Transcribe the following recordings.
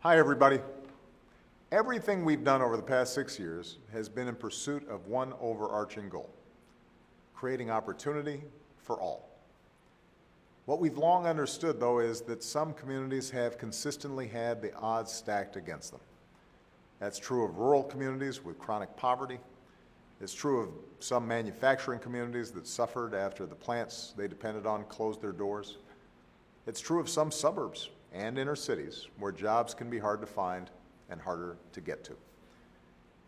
Hi, everybody. Everything we've done over the past 6 years has been in pursuit of one overarching goal: creating opportunity for all. What we've long understood, though, is that some communities have consistently had the odds stacked against them. That's true of rural communities with chronic poverty. It's true of some manufacturing communities that suffered after the plants they depended on closed their doors. It's true of some suburbs and inner cities where jobs can be hard to find and harder to get to.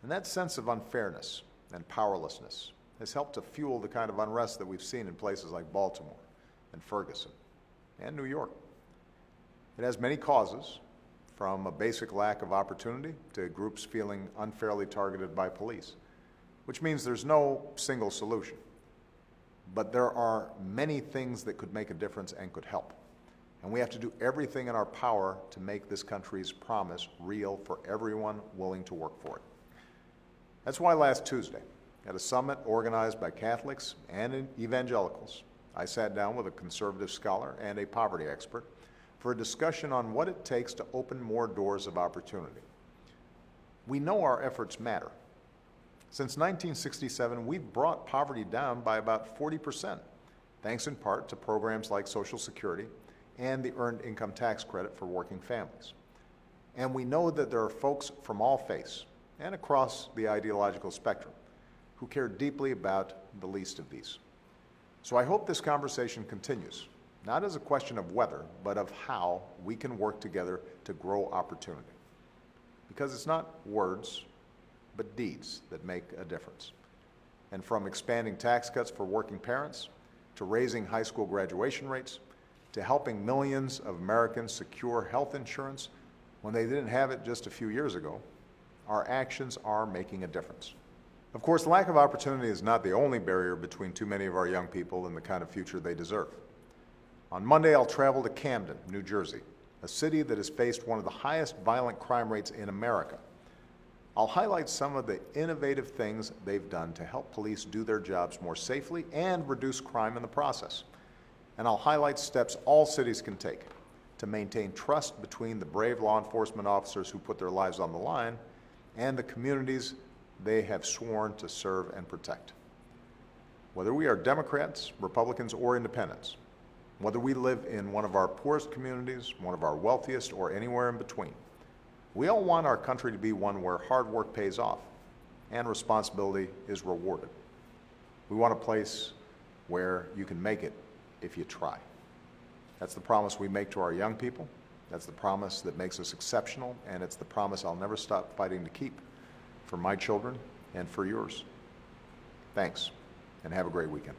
And that sense of unfairness and powerlessness has helped to fuel the kind of unrest that we've seen in places like Baltimore and Ferguson and New York. It has many causes, from a basic lack of opportunity to groups feeling unfairly targeted by police, which means there's no single solution. But there are many things that could make a difference and could help. And we have to do everything in our power to make this country's promise real for everyone willing to work for it. That's why last Tuesday, at a summit organized by Catholics and evangelicals, I sat down with a conservative scholar and a poverty expert for a discussion on what it takes to open more doors of opportunity. We know our efforts matter. Since 1967, we've brought poverty down by about 40%, thanks in part to programs like Social Security and the Earned Income Tax Credit for working families. And we know that there are folks from all faiths and across the ideological spectrum who care deeply about the least of these. So I hope this conversation continues, not as a question of whether, but of how we can work together to grow opportunity. Because it's not words, but deeds that make a difference. And from expanding tax cuts for working parents, to raising high school graduation rates, to helping millions of Americans secure health insurance when they didn't have it just a few years ago, our actions are making a difference. Of course, lack of opportunity is not the only barrier between too many of our young people and the kind of future they deserve. On Monday, I'll travel to Camden, New Jersey, a city that has faced one of the highest violent crime rates in America. I'll highlight some of the innovative things they've done to help police do their jobs more safely and reduce crime in the process. And I'll highlight steps all cities can take to maintain trust between the brave law enforcement officers who put their lives on the line and the communities they have sworn to serve and protect. Whether we are Democrats, Republicans, or Independents, whether we live in one of our poorest communities, one of our wealthiest, or anywhere in between, we all want our country to be one where hard work pays off and responsibility is rewarded. We want a place where you can make it if you try. That's the promise we make to our young people. That's the promise that makes us exceptional, and it's the promise I'll never stop fighting to keep for my children and for yours. Thanks, and have a great weekend.